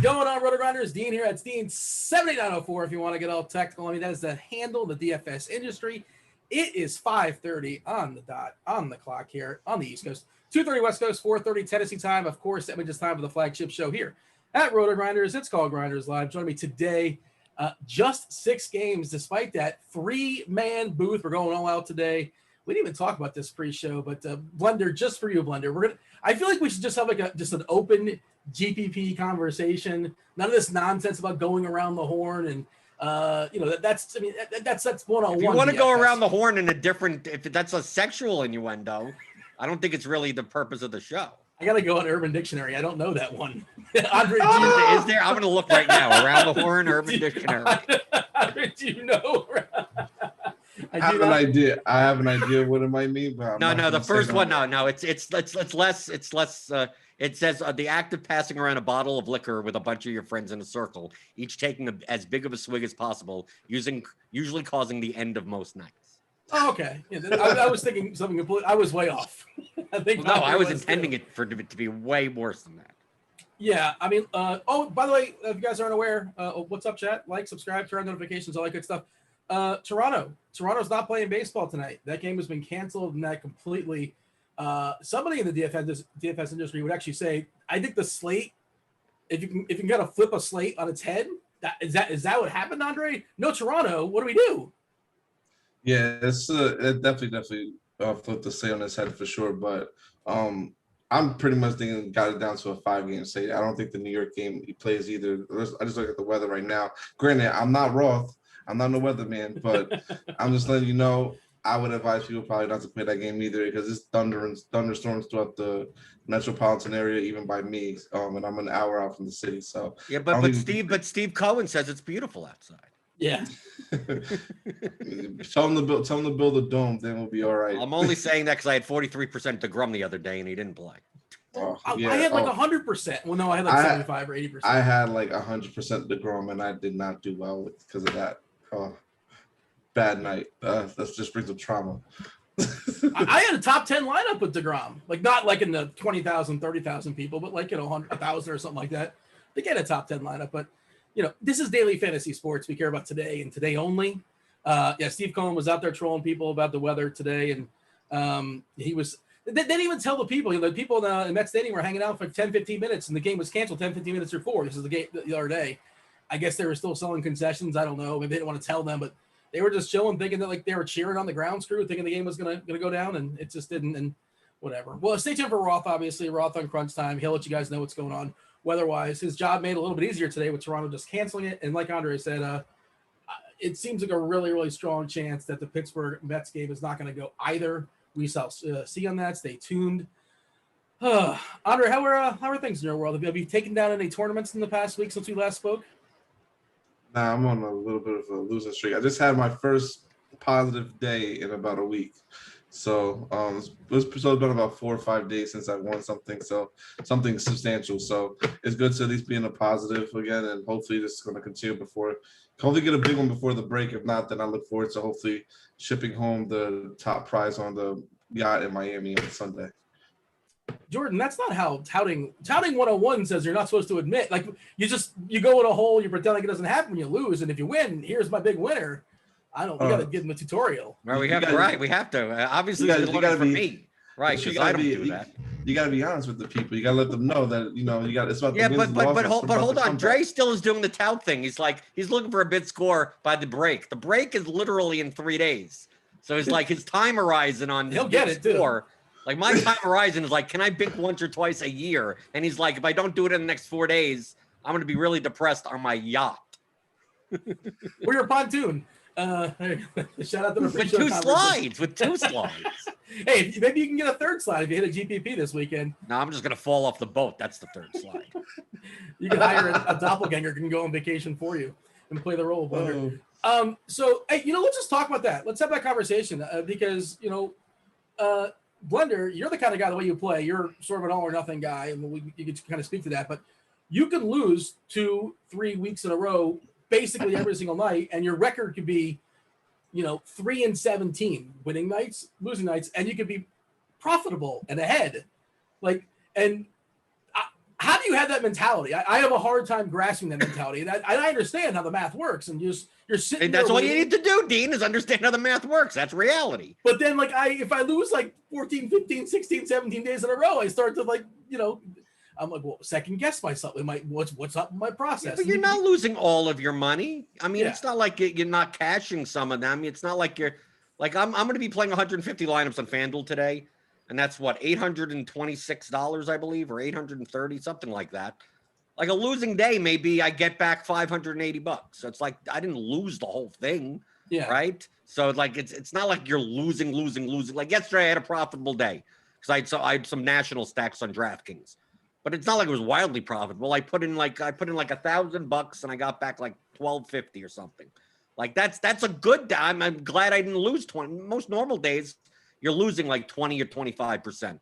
Going on, Rotogrinders? Dean here. It's Dean78904 if you want to get all technical. I mean, that is the handle in the DFS industry. It is 5:30 on the dot, on the clock here on the East Coast. 2:30 West Coast, 4:30 Tennessee time. Of course, that means it's time for the flagship show here at Rotogrinders. It's called Grinderslive. Joining me today, just 6 games. Despite that 3-man booth, we're going all out today. We didn't even talk about this pre-show, but Blender, just for you, Blender. I feel like we should just have just an open GPP conversation. None of this nonsense about going around the horn and that's one-on-one. If you want to go around the horn in a different, if that's a sexual innuendo, I don't think it's really the purpose of the show. I gotta go on Urban Dictionary. I don't know that one. Andre, is there? I'm gonna look right now. Around the horn, Urban Dictionary. Andre, do you know? I have an idea. I have an idea what it might mean, but no. The first one, no. It's less. It says the act of passing around a bottle of liquor with a bunch of your friends in a circle, each taking as big of a swig as possible, usually causing the end of most nights. Oh, okay. Yeah, I was thinking something completely. I was way off. I was intending it to be way worse than that. Yeah, I mean, by the way, if you guys aren't aware, what's up, chat? Like, subscribe, turn on notifications, all that good stuff. Toronto's not playing baseball tonight. That game has been canceled, and that completely. Somebody in the DFS industry would actually say, I think the slate, if you can kind of flip a slate on its head, is that what happened, Andre? No, Toronto. What do we do? Yeah, it definitely flipped the slate on its head for sure. But I'm pretty much thinking got it down to a 5-game slate. I don't think the New York game he plays either. I just look at the weather right now. Granted, I'm not Roth. I'm not no weatherman, but I'm just letting you know. I would advise people probably not to play that game either because it's thunderstorms throughout the metropolitan area, even by me. And I'm an hour out from the city, so yeah. But Steve Cohen says it's beautiful outside. Yeah. Tell him to build a dome, then we'll be all right. I'm only saying that because I had 43% DeGrom the other day and he didn't play. I had like 100%. Well, no, I had like 75 or 80%. I had like 100% DeGrom, and I did not do well because of that. Oh. Bad night. That just brings up trauma. I had a top 10 lineup with DeGrom, like not like in the 20,000, 30,000 people, but like 100,000 or something like that. They get a top 10 lineup, but this is daily fantasy sports. We care about today and today only. Steve Cohen was out there trolling people about the weather today, and he was. They didn't even tell the people. The people in the Met Stadium were hanging out for 10, 15 minutes, and the game was canceled 10, 15 minutes before. This is the game the other day. I guess they were still selling concessions. I don't know. Maybe they didn't want to tell them, but. They were just chilling, thinking that like they were cheering on the ground crew, thinking the game was gonna go down, and it just didn't. And whatever. Well, stay tuned for Roth. Obviously, Roth on crunch time. He'll let you guys know what's going on weather-wise. His job made it a little bit easier today with Toronto just canceling it. And like Andre said, it seems like a really, really strong chance that the Pittsburgh Mets game is not going to go either. We shall see on that. Stay tuned. Andre, how are things in your world? Have you taken down any tournaments in the past week since we last spoke? Nah, I'm on a little bit of a losing streak. I just had my first positive day in about a week. So it's been about 4 or 5 days since I won something, so something substantial. So it's good to at least be in a positive again, and hopefully this is going to continue hopefully get a big one before the break. If not, then I look forward to hopefully shipping home the top prize on the yacht in Miami on Sunday. Jordan, that's not how touting 101 says you're not supposed to admit. Like you go in a hole, you pretend like it doesn't happen when you lose, and if you win, here's my big winner. I don't. We got to give him a tutorial. Right, we You have gotta- right. We have to. Obviously, you he's gotta- been you learning gotta from be- me, right? But you Because I gotta don't be- do that. You got to be honest with the people. You got to let them know that you got. It's about Yeah, the wins but and losses. hold, It's but about hold the on. comeback. Dre still is doing the tout thing. He's like he's looking for a bid score by the break. The break is literally in 3 days. So it's like his time horizon on this He'll get bid it, too. score. Like my time horizon is like, can I bink once or twice a year? And he's like, if I don't do it in the next 4 days, I'm going to be really depressed on my yacht. We're your pontoon. Shout out to the With pre-show two conversation. slides. With 2 slides. Hey, maybe you can get a third slide if you hit a GPP this weekend. No, I'm just going to fall off the boat. That's the 3rd slide. You can hire a doppelganger who can go on vacation for you and play the role of Blender. Oh. So hey, let's just talk about that. Let's have that conversation because Blender, you're the kind of guy, the way you play, you're sort of an all or nothing guy, and you can kind of speak to that. But you can lose 2-3 weeks in a row, basically every single night, and your record could be 3-17 winning nights, losing nights, and you could be profitable and ahead. How do you have that mentality? I have a hard time grasping that mentality. And I understand how the math works, and you're sitting. And that's there all you waiting. need to do, Dean, is understand how the math works. That's reality. But then, if I lose 14, 15, 16, 17 days in a row, I start to I'm like, well, second guess myself. What's up with my process? Yeah, but you're not losing all of your money. I mean, Yeah. It's not like you're not cashing some of them. It's not like you're like I'm going to be playing 150 lineups on FanDuel today, and that's what $826, I believe, or 830, something like that. Like a losing day, maybe I get back $580. So it's like I didn't lose the whole thing, Yeah. right? So like it's not like you're losing. Like yesterday, I had a profitable day because I had some national stacks on DraftKings. But it's not like it was wildly profitable. I put in like $1,000 and I got back like $1,250 or something. Like that's a good day. I'm glad I didn't lose 20. Most normal days, you're losing like 20 or 25%.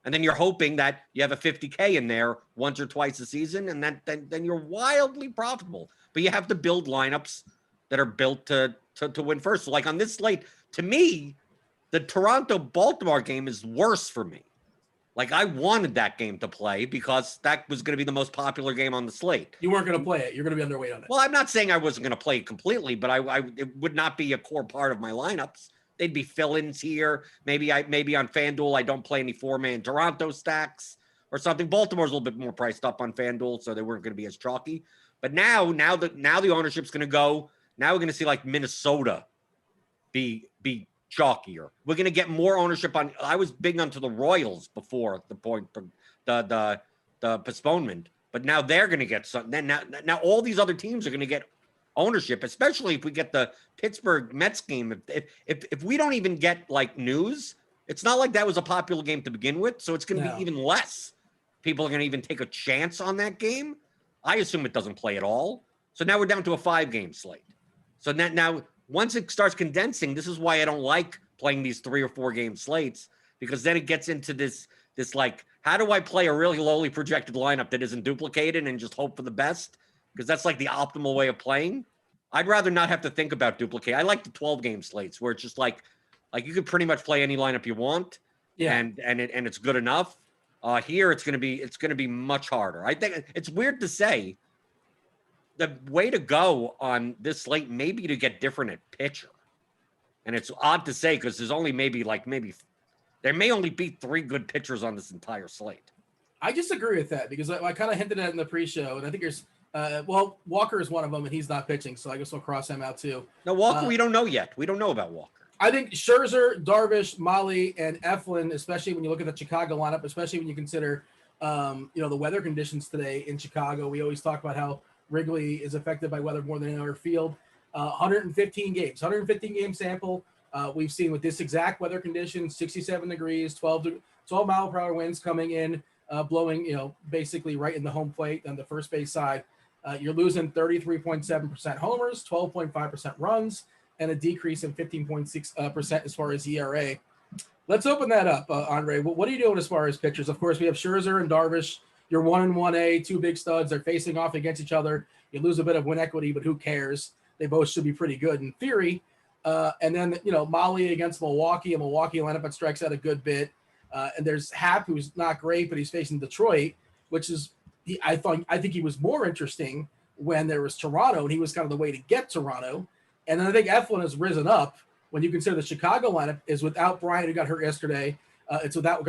And then you're hoping that you have a 50K in there once or twice a season, and then you're wildly profitable. But you have to build lineups that are built to win first. So like on this slate, to me, the Toronto-Baltimore game is worse for me. Like I wanted that game to play because that was going to be the most popular game on the slate. You weren't going to play it. You're going to be underweight on it. Well, I'm not saying I wasn't going to play it completely, but it would not be a core part of my lineups. They'd be fill-ins here. Maybe on FanDuel I don't play any 4-man Toronto stacks or something. Baltimore's a little bit more priced up on FanDuel, so they weren't going to be as chalky. But now the ownership's going to go. Now we're going to see like Minnesota be chalkier. We're going to get more ownership on. I was big onto the Royals before the postponement, but now they're going to get something. Then now all these other teams are going to get ownership, especially if we get the Pittsburgh Mets game. If we don't even get like news, it's not like that was a popular game to begin with, so it's going to be even less. People are going to even take a chance on that game. I assume it doesn't play at all. So now we're down to a 5-game slate. So now once it starts condensing, this is why I don't like playing these 3 or 4 game slates, because then it gets into this like, how do I play a really lowly projected lineup that isn't duplicated and just hope for the best? Because that's like the optimal way of playing. I'd rather not have to think about duplicate. I like the 12-game slates where it's just like you could pretty much play any lineup you want, and it's good enough. Here it's gonna be much harder. I think it's weird to say. The way to go on this slate may be to get different at pitcher. And it's odd to say because there's only maybe there may only be 3 good pitchers on this entire slate. I disagree with that because I kind of hinted at it in the pre-show, and I think there's Walker is one of them, and he's not pitching, so I guess we'll cross him out too. No, Walker, we don't know yet. We don't know about Walker. I think Scherzer, Darvish, Molly, and Eflin, especially when you look at the Chicago lineup, especially when you consider the weather conditions today in Chicago. We always talk about how Wrigley is affected by weather more than any other field. 115 game sample. We've seen with this exact weather condition, 67 degrees, 12 mile per hour winds coming in, blowing, basically right in the home plate on the first base side. You're losing 33.7% homers, 12.5% runs, and a decrease in 15.6% as far as ERA. Let's open that up, Andre. What are you doing as far as pitchers? Of course, we have Scherzer and Darvish. You're 1-1A, 2 big studs. They're facing off against each other. You lose a bit of win equity, but who cares? They both should be pretty good in theory. And then, Molly against Milwaukee, a Milwaukee lineup that strikes out a good bit. And there's Happ, who's not great, but he's facing Detroit, which is, I think he was more interesting when there was Toronto, and he was kind of the way to get Toronto. And then I think Eflin has risen up when you consider the Chicago lineup is without Bryant, who got hurt yesterday. It's without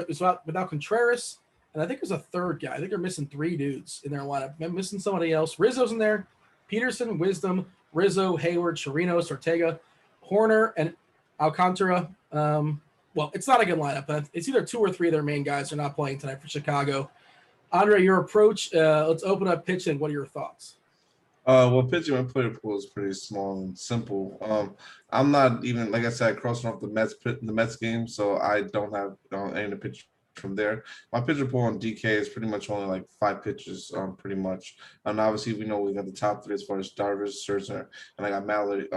Contreras, and I think there's a third guy. I think they're missing 3 dudes in their lineup. I'm missing somebody else. Rizzo's in there. Peterson, Wisdom, Rizzo, Hayward, Chirinos, Ortega, Horner, and Alcantara. Well, it's not a good lineup, but it's either 2 or 3 of their main guys are not playing tonight for Chicago. Andre, your approach, let's open up pitching. What are your thoughts? Well, pitching my player pool is pretty small and simple. I'm not even, like I said, crossing off the Mets game, so I don't have any to pitch from there. My pitcher pool on DK is pretty much only like 5 pitches, pretty much. And obviously, we know we got the top 3 as far as Darvish, Scherzer, and I got Malley,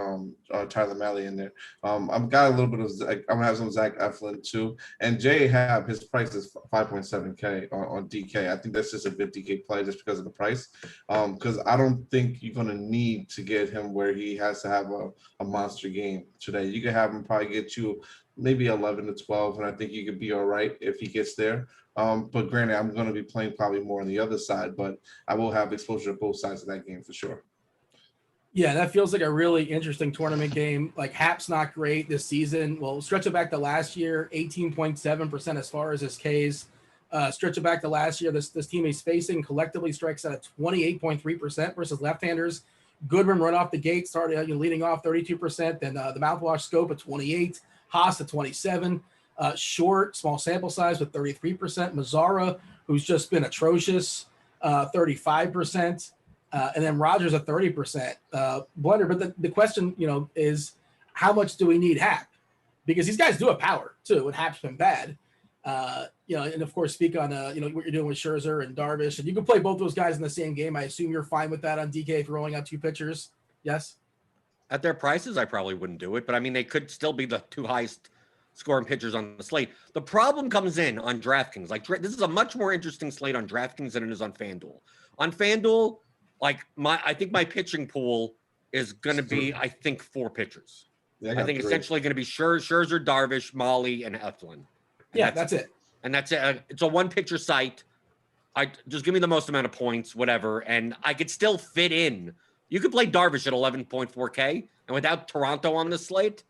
Tyler Malley in there. I've got a little bit of I'm gonna have some Zach Eflin too, and Jay Happ. His price is 5.7K on DK. I think that's just a good DK play just because of the price. Because I don't think you're gonna need to get him where he has to have a monster game today. You can have him probably get you maybe 11 to 12, and I think you could be all right if he gets there. But granted, I'm going to be playing probably more on the other side, but I will have exposure to both sides of that game for sure. Yeah, that feels like a really interesting tournament game. Like Hap's not great this season. Well, stretch it back to last year, 18.7% as far as his Ks. Stretch it back to last year, this team he's facing collectively strikes out at 28.3% versus left-handers. Goodman run off the gate, started leading off 32%. Then the mouthwash Scope at 28. Haas at 27, Short, small sample size with 33%. Mazzara, who's just been atrocious, 35%, and then Rogers at 30%. Blender, but the question, is how much do we need Hap? Because these guys do have power too, and Hap's been bad. And of course, speak on what you're doing with Scherzer and Darvish, and you can play both those guys in the same game. I assume you're fine with that on DK if you're rolling out 2 pitchers. Yes. At their prices, I probably wouldn't do it, but I mean, they could still be the 2 highest scoring pitchers on the slate. The problem comes in on DraftKings. Like, this is a much more interesting slate on DraftKings than it is on FanDuel. On FanDuel, I think my pitching pool is going to be, 4 pitchers. Yeah, I think essentially going to be Scherzer, Darvish, Molly, and Eflin. Yeah, that's it. And that's it. It's a 1-pitcher site. I just give me the most amount of points, whatever, and I could still fit in. You could play Darvish at 11.4K, and without Toronto on the slate,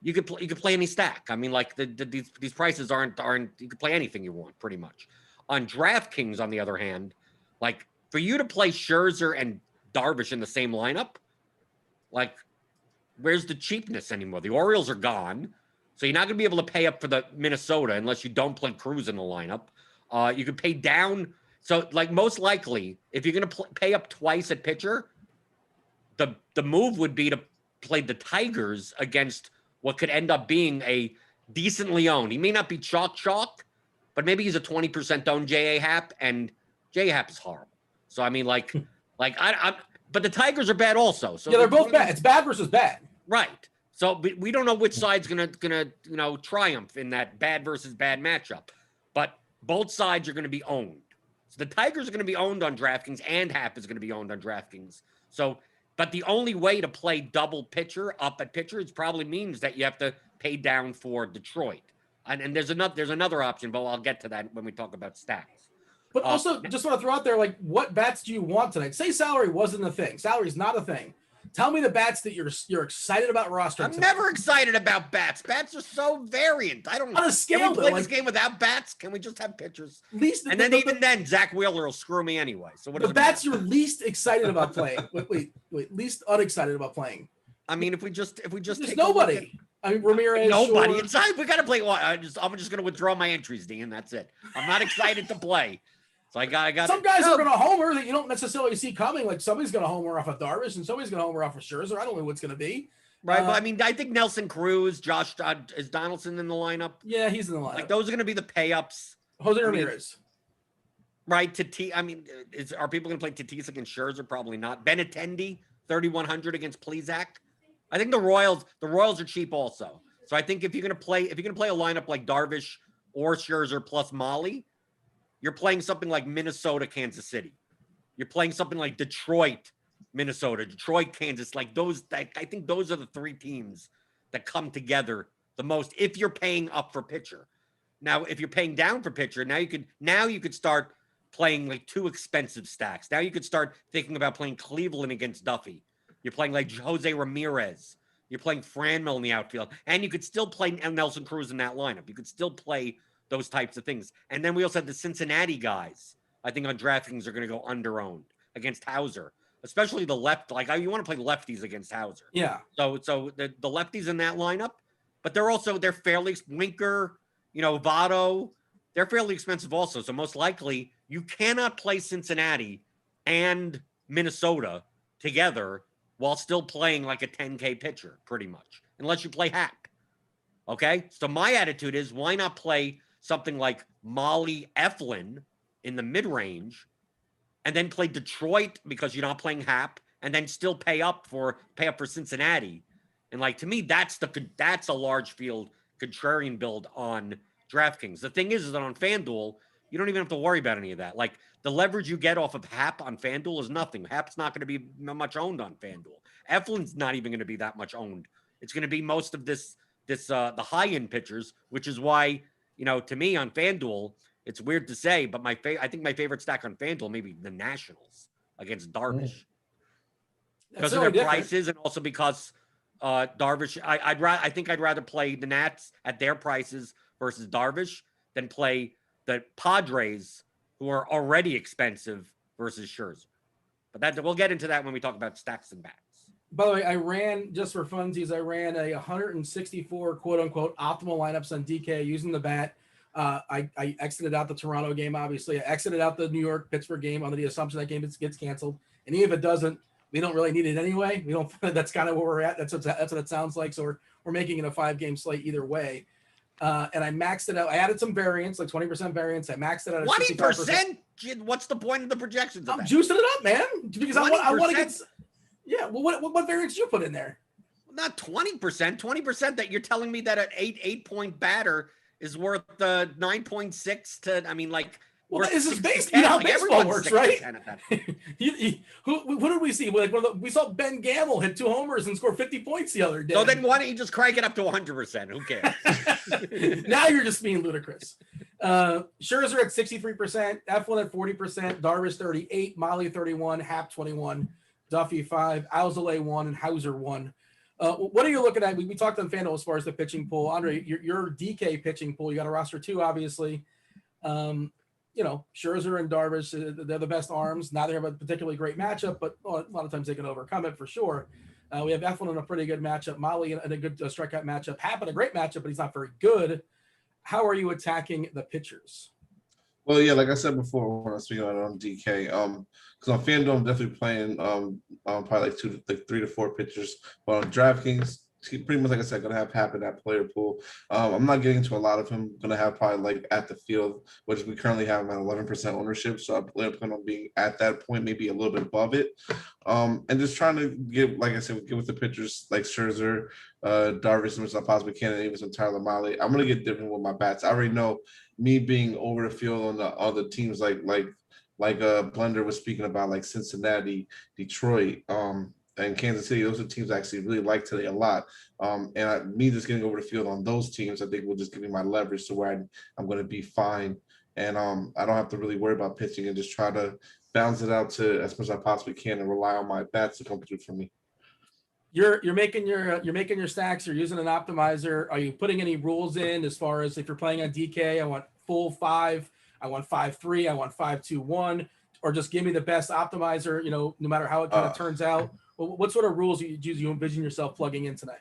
you could play any stack. I mean, like these prices aren't. You could play anything you want, pretty much. On DraftKings, on the other hand, like for you to play Scherzer and Darvish in the same lineup, like where's the cheapness anymore? The Orioles are gone, so you're not going to be able to pay up for the Minnesota unless you don't play Cruz in the lineup. You could pay down. So, like most likely, if you're going to pay up twice at pitcher, the move would be to play the Tigers against what could end up being a decently owned. He may not be chalk, but maybe he's a 20% owned J.A. Happ, and J.A. Happ is horrible. So I mean, but the Tigers are bad also. So yeah, they're both bad. It's bad versus bad. Right. So we don't know which side's gonna triumph in that bad versus bad matchup, but both sides are going to be owned. So the Tigers are going to be owned on DraftKings, and Happ is going to be owned on DraftKings. So. But the only way to play double pitcher up at pitcher is probably means that you have to pay down for Detroit. And there's another option, but I'll get to that when we talk about stacks. But also, just want to throw out there, like, what bats do you want tonight? Say salary wasn't a thing. Salary's not a thing. Tell me the bats that you're excited about rostering. I'm never excited about bats. Bats are so variant. I don't know. On a scale, can we play this game without bats? Can we just have pitchers? Even then, Zach Wheeler will screw me anyway. So what? The bats you're least excited about playing. Wait. Least unexcited about playing. I mean, if we just there's nobody. I mean, Ramirez. Nobody. Short. Inside. We got to play. I'm just going to withdraw my entries, Dean. That's it. I'm not excited to play. So I got some guys are going to homer that you don't necessarily see coming. Like somebody's going to homer off of Darvish and somebody's going to homer off of Scherzer. I don't know what's going to be. Right, but I mean, I think Nelson Cruz, Josh, is Donaldson in the lineup? Yeah, he's in the lineup. Like those are going to be the pay-ups. Jose Ramirez. Right, are people going to play Tatis against Scherzer? Probably not. Benintendi, 3,100 against Plesac. I think the Royals are cheap also. So I think if you're going to play a lineup like Darvish or Scherzer plus Molly, you're playing something like Minnesota, Kansas City. You're playing something like Detroit, Minnesota, Detroit, Kansas. Like those, I think those are the 3 teams that come together the most if you're paying up for pitcher. Now, if you're paying down for pitcher, now you could start playing like 2 expensive stacks. Now you could start thinking about playing Cleveland against Duffy. You're playing like Jose Ramirez. You're playing Franmil in the outfield, and you could still play Nelson Cruz in that lineup. You could still play those types of things. And then we also have the Cincinnati guys. I think on DraftKings are going to go under-owned against Hauser, especially the left. Like you want to play lefties against Hauser. Yeah. So the lefties in that lineup, but they're fairly Winker, Votto. They're fairly expensive also. So most likely you cannot play Cincinnati and Minnesota together while still playing like a 10K pitcher, pretty much, unless you play Hack. Okay? So my attitude is, why not play something like Molly Eflin in the mid-range and then play Detroit because you're not playing Hap, and then still pay up for Cincinnati. And like, to me, that's a large field contrarian build on DraftKings. The thing is that on FanDuel, you don't even have to worry about any of that. Like, the leverage you get off of Hap on FanDuel is nothing. Hap's not going to be much owned on FanDuel. Eflin's not even going to be that much owned. It's going to be most of the high-end pitchers, which is why, to me on FanDuel, it's weird to say, but I think my favorite stack on FanDuel may be the Nationals against Darvish. Because of their prices, and also because Darvish, I think I'd rather play the Nats at their prices versus Darvish than play the Padres, who are already expensive, versus Scherzer. But we'll get into that when we talk about stacks and bats. By the way, just for funsies, I ran a 164 quote unquote optimal lineups on DK using the bat. I exited out the Toronto game, obviously. I exited out the New York Pittsburgh game under the assumption that game gets canceled. And even if it doesn't, we don't really need it anyway. We don't. That's kind of where we're at. That's what it sounds like. So we're making it a 5-game slate either way. And I maxed it out. I added some variance, like 20% variance. I maxed it out at 20%. What's the point of the projections? I'm juicing it up, man, because I want to get. Yeah. Well, what variance did you put in there? Not 20%. 20% that you're telling me that an 8-point batter is worth 9.6 to. I mean, like. Well, this is based. You know how baseball works, right? Who did we see? We saw Ben Gamble hit 2 homers and score 50 points the other day. So then why don't you just crank it up to 100%? Who cares? Now you're just being ludicrous. Scherzer at 63%, Eflin at 40%, Darvish 38, Molly 31, Hap 21, Duffy 5, Alzolay 1, and Hauser 1. What are you looking at? We talked on FanDuel as far as the pitching pool. Andre, your DK pitching pool, you got a roster 2, obviously. Scherzer and Darvish, they're the best arms. Neither have a particularly great matchup, but a lot of times they can overcome it for sure. We have Eflin in a pretty good matchup, Molly in a good strikeout matchup, Hap in a great matchup, but he's not very good. How are you attacking the pitchers? Well, yeah, like I said before when I was speaking about it on DK, because on FanDuel I'm definitely playing probably like 3 to 4 pitchers, but on DraftKings, pretty much like I said, gonna have Hap in that player pool. I'm not getting into a lot of him. Gonna have probably like at the field, which we currently have him at 11% ownership. So I plan on being at that point, maybe a little bit above it. And just trying to get, like I said, get with the pitchers like Scherzer, Darvish, as much as I possibly can, and even some Tyler Mahle. I'm gonna get different with my bats. I already know me being over the field on the other teams like Blender was speaking about, like Cincinnati, Detroit, and Kansas City. Those are teams I actually really like today a lot. Me just getting over the field on those teams, I think will just give me my leverage to where I'm going to be fine. And I don't have to really worry about pitching and just try to balance it out to as much as I possibly can and rely on my bats to come through for me. You're making your stacks. You're using an optimizer. Are you putting any rules in as far as if you're playing on DK? I want full 5. I want 5-3. I want 5-2-1. Or just give me the best optimizer. No matter how it kind of turns out. What sort of rules do you envision yourself plugging in tonight?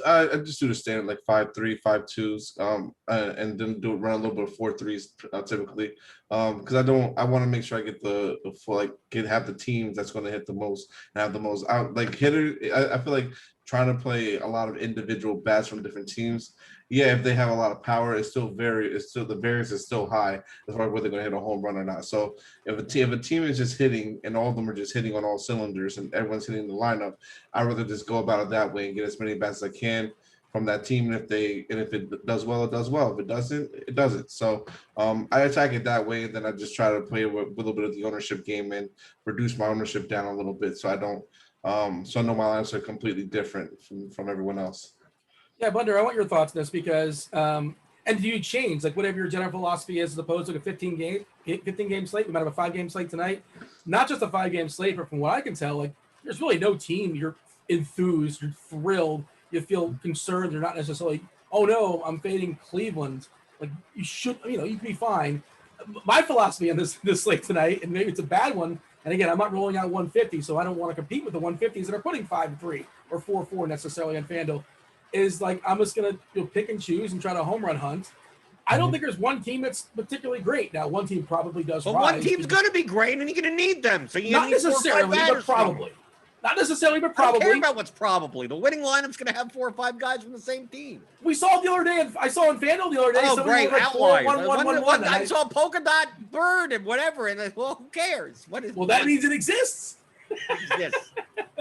I just do the standard like 5-3, 5-2s, and then run a little bit of 4-3s typically, because I want to make sure I get the full have the teams that's going to hit the most and have the most out hitter. I feel like trying to play a lot of individual bats from different teams. Yeah, if they have a lot of power, the variance is still high as far as whether they're going to hit a home run or not. So if a team is just hitting and all of them are just hitting on all cylinders and everyone's hitting the lineup, I'd rather just go about it that way and get as many bats as I can from that team. And if it does well, it does well. If it doesn't, it doesn't. So I attack it that way, and then I just try to play with a little bit of the ownership game and reduce my ownership down a little bit, so I don't. So I know my lineups are completely different from everyone else. Yeah, Bunder, I want your thoughts on this because, and do you change whatever your general philosophy is as opposed to a 15 game slate? We might have a 5-game slate tonight. Not just a 5-game slate, but from what I can tell, there's really no team you're enthused, you're thrilled, you feel concerned. You're not necessarily, oh no, I'm fading Cleveland. Like you should, you can be fine. My philosophy on this slate tonight, and maybe it's a bad one. And again, I'm not rolling out 150, so I don't want to compete with the 150s that are putting 5-3 or 4-4 necessarily on FanDuel. Is like I'm just gonna pick and choose and try to home run hunt. I don't think there's one team that's particularly great. Now, one team probably does. But one team's going to be great, and you're going to need them. So you not need necessarily, but probably. Not necessarily, but probably. I don't care about what's probably. The winning lineup's going to have 4 or 5 guys from the same team. We saw the other day. I saw on FanDuel the other day. Oh, great outliers. 4-1-1-1-1. I saw polka dot bird and whatever, and well, who cares? That means it exists. Exists.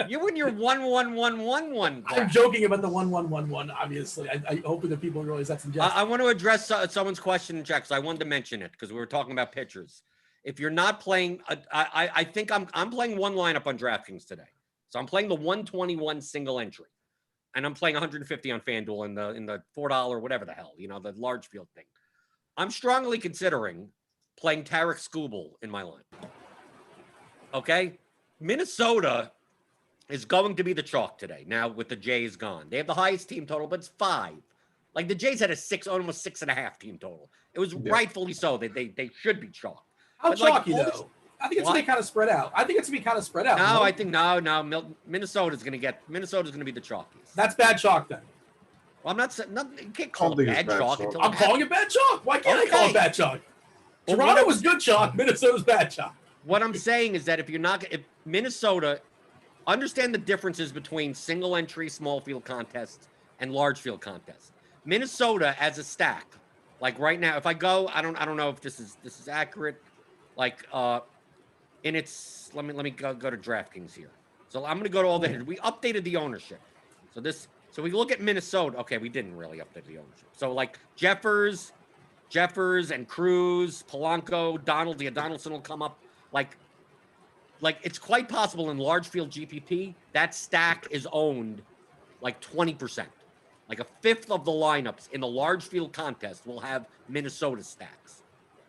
You and your 1-1-1-1-1. I'm joking about the 1-1-1-1. Obviously, I hope that people realize that's in jest. I want to address someone's question in chat because I wanted to mention it because we were talking about pitchers. If you're not playing, I think I'm playing one lineup on DraftKings today. So I'm playing the 121 single entry, and I'm playing 150 on FanDuel in the $4 whatever the hell, the large field thing. I'm strongly considering playing Tarek Skubal in my line. Okay, Minnesota is going to be the chalk today. Now with the Jays gone, they have the highest team total, but it's 5. Like the Jays had a 6, almost 6.5 team total. It was rightfully so. They should be chalk. How chalky though? I think it's going to be kind of spread out. No, I think no. Minnesota's going to be the chalkiest. That's bad chalk then. Well, I'm not saying you can't call it bad chalk. I'm calling it bad chalk. Why can't I call it bad chalk? Toronto was good chalk. Minnesota's bad chalk. What I'm saying is that if Minnesota, understand the differences between single entry small field contests and large field contests. Minnesota as a stack, like right now, if I go, I don't know if this is accurate. Like in its let me go to DraftKings here. So I'm gonna go to all the we updated the ownership. So we look at Minnesota. Okay, we didn't really update the ownership. So like Jeffers and Cruz, Polanco, Donaldson will come up. Like it's quite possible in large field GPP that stack is owned like 20%. Like a fifth of the lineups in the large field contest will have Minnesota stacks,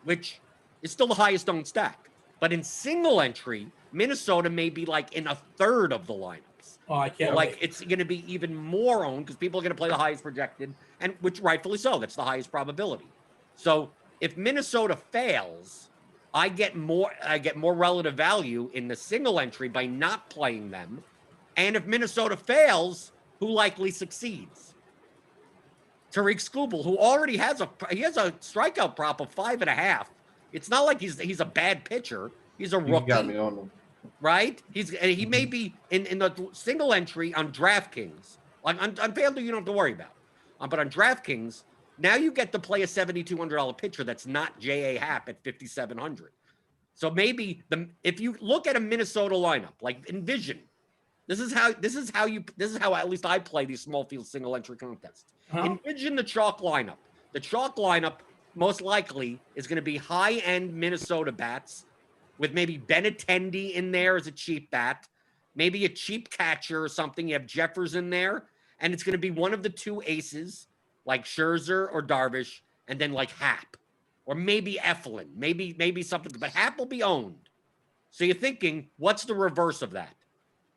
which is still the highest owned stack. But in single entry, Minnesota may be like in a third of the lineups. Oh, I can't. Like it's going to be even more owned because people are going to play the highest projected, and which rightfully so. That's the highest probability. So if Minnesota fails, I get more relative value in the single entry by not playing them. And if Minnesota fails, who likely succeeds? Tariq Skubal, who already has a strikeout prop of 5.5. It's not like he's a bad pitcher. He's a rookie. You got me on him. Right? He may be in the single entry on DraftKings. Like on FanDuel, you don't have to worry about. But on DraftKings, now you get to play a $7,200 pitcher that's not J.A. Happ at $5,700. So maybe if you look at a Minnesota lineup, like envision, this is how at least I play these small field single entry contests. Envision the chalk lineup. The chalk lineup most likely is going to be high-end Minnesota bats with maybe Benintendi in there as a cheap bat, maybe a cheap catcher or something. You have Jeffers in there, and it's going to be one of the 2 aces, like Scherzer or Darvish, and then like Happ, or maybe Eflin, maybe something. But Happ will be owned. So you're thinking, what's the reverse of that?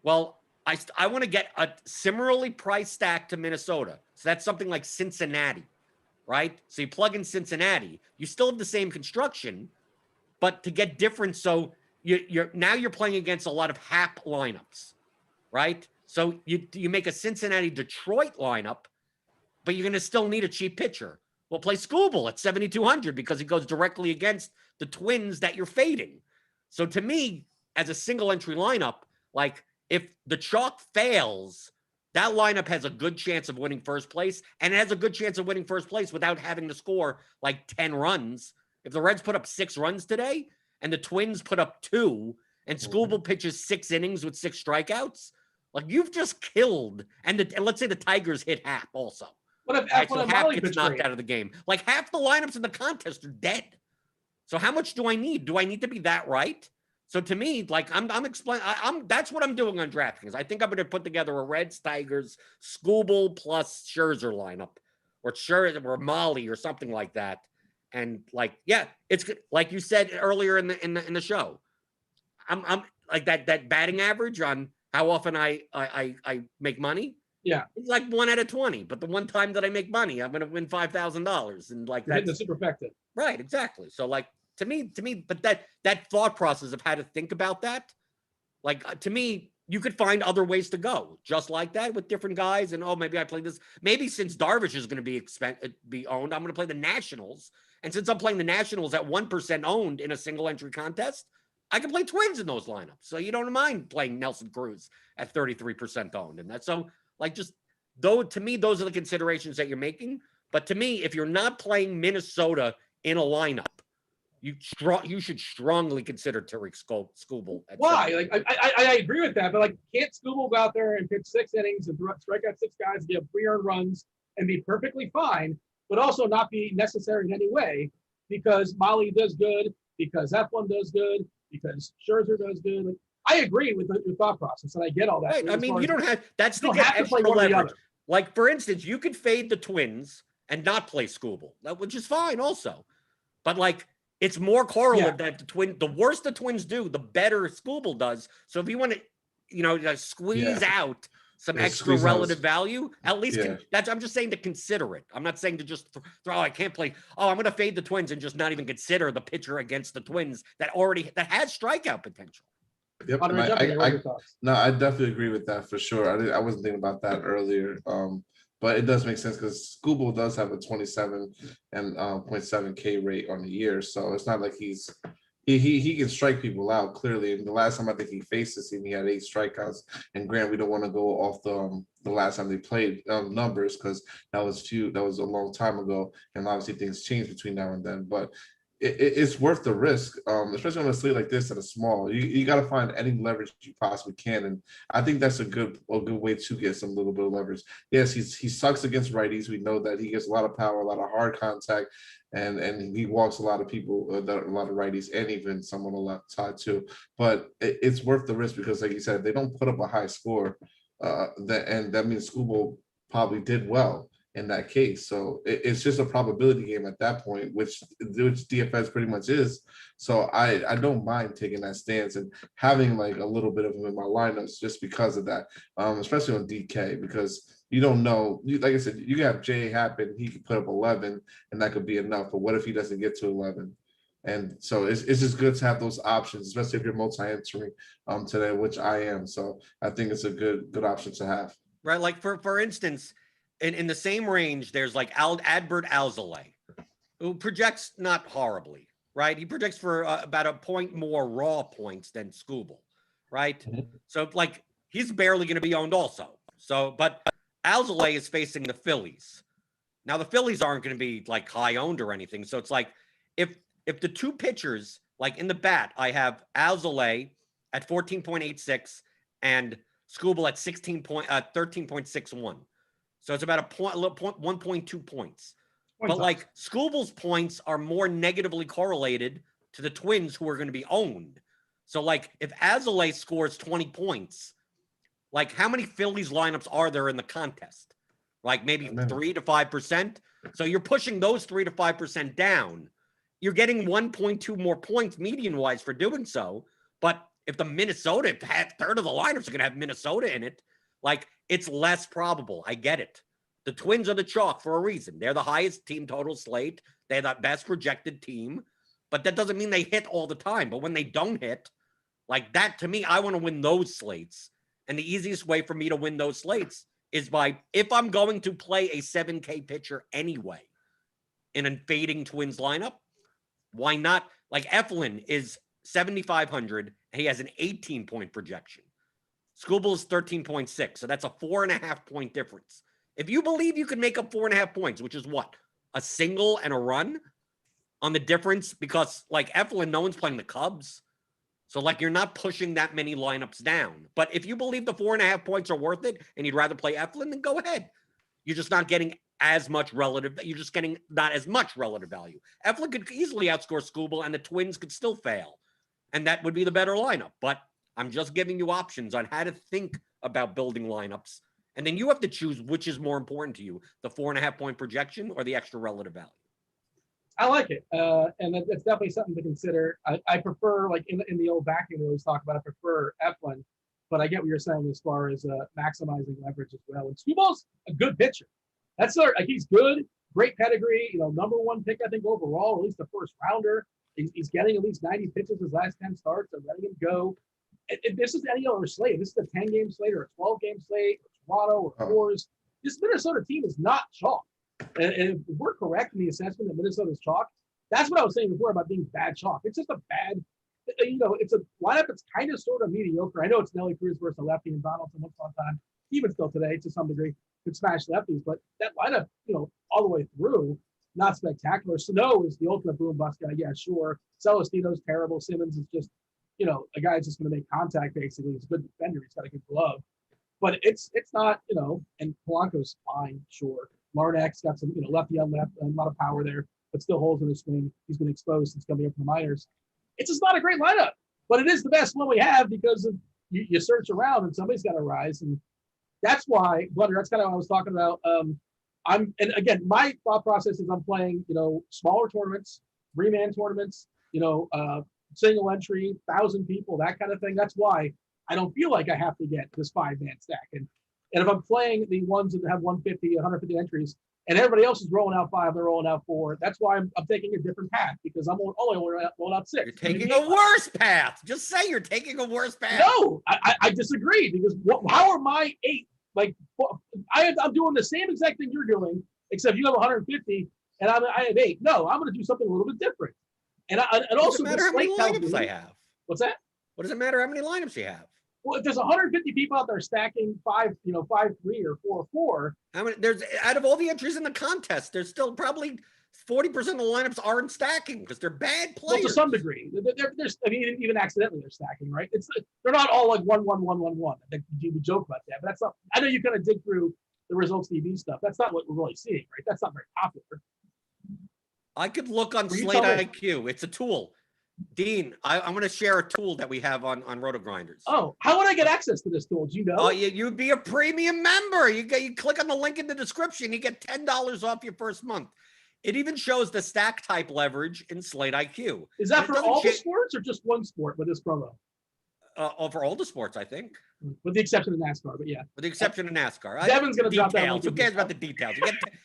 Well, I want to get a similarly priced stack to Minnesota. So that's something like Cincinnati, right? So you plug in Cincinnati, you still have the same construction, but to get different. So you're playing against a lot of Happ lineups, right? So you make a Cincinnati-Detroit lineup, but you're going to still need a cheap pitcher. Well, play Skubal at 7,200 because he goes directly against the Twins that you're fading. So to me, as a single entry lineup, like if the chalk fails, that lineup has a good chance of winning first place, and it has a good chance of winning first place without having to score like 10 runs. If the Reds put up 6 runs today and the Twins put up 2 and Skubal pitches 6 innings with 6 strikeouts, like you've just killed. And let's say the Tigers hit Happ also. What if Happ gets knocked out of the game? Like half the lineups in the contest are dead. So how much do I need? Do I need to be that right? So to me, like I'm explaining, that's what I'm doing on DraftKings. I think I'm going to put together a Reds, Tigers, Skubal plus Scherzer lineup, or Scherzer or Molly or something like that. And like, yeah, it's like you said earlier in the show. I'm like that batting average on how often I make money. Yeah, It's like 1 out of 20. But the one time that I make money, I'm gonna win $5,000, and like you're hitting the that's superfecta. right, exactly. So like to me, but that thought process of how to think about that, like to me, you could find other ways to go, just like that with different guys. And maybe I play this. Maybe since Darvish is going to be owned, I'm going to play the Nationals. And since I'm playing the Nationals at 1% owned in a single entry contest, I can play Twins in those lineups. So you don't mind playing Nelson Cruz at 33% owned, and that's so like just though to me those are the considerations that you're making. But to me, if you're not playing Minnesota in a lineup, you should strongly consider Tariq Skubal. Why? Like I agree with that, but like can't Skubal go out there and pitch 6 innings and strike out 6 guys, give 3 earned runs, and be perfectly fine, but also not be necessary in any way because Molly does good, because F1 does good, because Scherzer does good. Like, I agree with your thought process, and I get all that. Right. I mean, you don't have that's you to don't get have to play extra one or the leverage. other. Like for instance, you could fade the Twins and not play Skubal, which is fine also. But like it's more correlative that the worse the Twins do, the better Skubal does. So if you want to, squeeze out some extra relative value, at least I'm just saying to consider it. I'm not saying to just throw. I can't play. Oh, I'm going to fade the Twins and just not even consider the pitcher against the Twins that has strikeout potential. Yep. I definitely agree with that for sure. I wasn't thinking about that earlier. But it does make sense because Skubal does have a 27 and 0.7 K rate on the year. So it's not like he can strike people out clearly. And the last time I think he faced this team, he had 8 strikeouts. And Grant, we don't want to go off the last time they played numbers because that was a long time ago. And obviously things change between now and then. But it's worth the risk, especially on a slate like this that is small. You got to find any leverage you possibly can, and I think that's a good way to get some little bit of leverage. Yes, he sucks against righties. We know that he gets a lot of power, a lot of hard contact, and he walks a lot of people, a lot of righties, and even someone on the left side too. But it's worth the risk because, like you said, they don't put up a high score, and that means Skubal probably did well in that case. So it's just a probability game at that point, which DFS pretty much is. So I don't mind taking that stance and having like a little bit of him in my lineups just because of that, especially on DK, because you don't know. Like I said, you have Jay happen, he could put up 11 and that could be enough. But what if he doesn't get to 11? And so it's just good to have those options, especially if you're multi-entering today, which I am. So I think it's a good option to have. Right. Like for instance, in the same range, there's like Adbert Alzolay, who projects not horribly, right? He projects for about a point more raw points than Skubal, right? Mm-hmm. So like he's barely going to be owned also. So, but Alzolay is facing the Phillies. Now the Phillies aren't going to be like high owned or anything. So it's like if the two pitchers, like in the bat, I have Alzolay at 14.86 and Skubal at 13.61. So it's about a point, 1.2 points. But like Skubal's points are more negatively correlated to the Twins who are going to be owned. So like if Alzolay scores 20 points, like how many Phillies lineups are there in the contest? Like maybe 3 to 5%. So you're pushing those 3 to 5% down. You're getting 1.2 more points median wise for doing so. But if the Minnesota, third of the lineups are going to have Minnesota in it, like it's less probable. I get it. The Twins are the chalk for a reason. They're the highest team total slate. They're the best projected team, but that doesn't mean they hit all the time. But when they don't hit, like that, to me, I want to win those slates. And the easiest way for me to win those slates is by, if I'm going to play a 7K pitcher anyway in a fading Twins lineup, why not? Like Eflin is 7,500 and he has an 18-point projection. Skubal is 13.6, so that's a 4.5 point difference. If you believe you can make up 4.5 points, which is what? A single and a run on the difference, because like Eflin, no one's playing the Cubs. So like you're not pushing that many lineups down. But if you believe the 4.5 points are worth it and you'd rather play Eflin, then go ahead. You're just not getting as much relative. You're just getting not as much relative value. Eflin could easily outscore Skubal and the Twins could still fail. And that would be the better lineup. But I'm just giving you options on how to think about building lineups. And then you have to choose which is more important to you, the 4.5 point projection or the extra relative value. I like it. And it's definitely something to consider. I prefer, like in the old vacuum we always talk about, I prefer Eflin but I get what you're saying as far as maximizing leverage as well. And Snowball's a good pitcher. That's like he's good, great pedigree. You know, number one pick I think overall, at least the first rounder. He's getting at least 90 pitches his last 10 starts. I'm letting him go. If this is any other slate, this is a 10-game slate or a 12-game slate, or Toronto or Coors. This Minnesota team is not chalk. And if we're correct in the assessment that Minnesota's chalk, that's what I was saying before about being bad chalk. It's just a bad, you know, it's a lineup that's kind of sort of mediocre. I know it's Nelly Cruz versus a lefty and Donaldson once upon a time, even still today to some degree, could smash lefties. But that lineup, you know, all the way through, not spectacular. Sano is the ultimate boom bust guy. Yeah, sure. Celestino's terrible. Simmons is just, you know, a guy just going to make contact basically. He's a good defender. He's got a good glove. But it's not, you know, and Polanco's fine, sure. Larnak's got some, you know, lefty on left, and a lot of power there, but still holes in his swing. He's been exposed since coming up from the minors. It's just not a great lineup, but it is the best one we have because of you search around and somebody's got to rise. And that's why, Blunder, that's kind of what I was talking about. And again, my thought process is I'm playing, you know, smaller tournaments, 3-man tournaments, you know, single entry, 1,000 people, that kind of thing. That's why I don't feel like I have to get this 5-man stack. And if I'm playing the ones that have 150, 150 entries, and everybody else is rolling out 5, they're rolling out 4. That's why I'm taking a different path because I'm only rolling out 6. You're taking a worse path. Just say you're taking a worse path. No, I disagree because how are my 8? Like I'm doing the same exact thing you're doing, except you have 150 and I have 8. No, I'm going to do something a little bit different. And also, doesn't matter how many lineups I have. What's that? What does it matter how many lineups you have? Well, if there's 150 people out there stacking 5-3 or 4-4. How many? There's out of all the entries in the contest, there's still probably 40% of the lineups aren't stacking because they're bad players. Well, to some degree, there's. I mean, even accidentally they're stacking, right? They're not all like 1-1-1-1-1. You would joke about that, but that's not. I know you kind of dig through the results TV stuff. That's not what we're really seeing, right? That's not very popular. I could look on Slate IQ. It's a tool. Dean, I'm going to share a tool that we have on Rotogrinders. Oh, how would I get access to this tool? Do you know? Oh, you'd be a premium member. You click on the link in the description. You get $10 off your first month. It even shows the stack type leverage in Slate IQ. Is that for all the sports or just one sport with this promo? For all the sports, I think. With the exception of NASCAR, but yeah. With the exception of NASCAR. Devin's going to drop that link. Who cares about the details?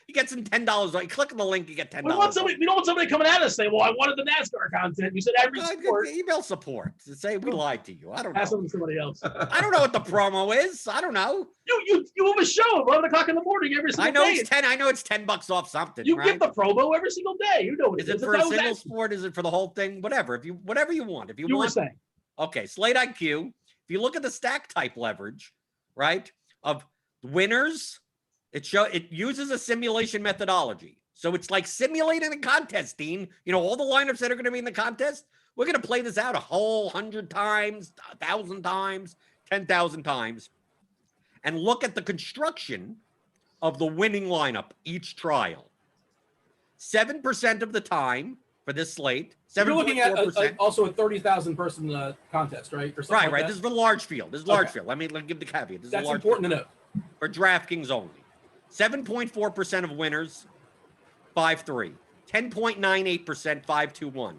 You get some $10. You click on the link, you get $10. We don't want somebody coming at us saying, well, I wanted the NASCAR content. You said every sport. Email support to say we lied to you. I don't know. Pass them to somebody else. I don't know what the promo is. I don't know. You have a show at 11 o'clock in the morning every single day. I know it's $10 off something. You right? get the promo every single day. You know what it is. Is it for a single sport? Is it for the whole thing? Whatever. Whatever you want. If you want. Were saying. Okay, Slate IQ. If you look at the stack type leverage, right, of winners, it uses a simulation methodology. So it's like simulating a contest, Dean. You know, all the lineups that are going to be in the contest, we're going to play this out a whole 100 times, 1,000 times, 10,000 times, and look at the construction of the winning lineup each trial. 7% of the time for this slate. You're looking at also a 30,000 person contest, right? Or right. Like this is a large field. This is large field. Let me give the caveat. This That's is important to know. For DraftKings only. 7.4% of winners, 5-3. 10.98%, 5-2-1.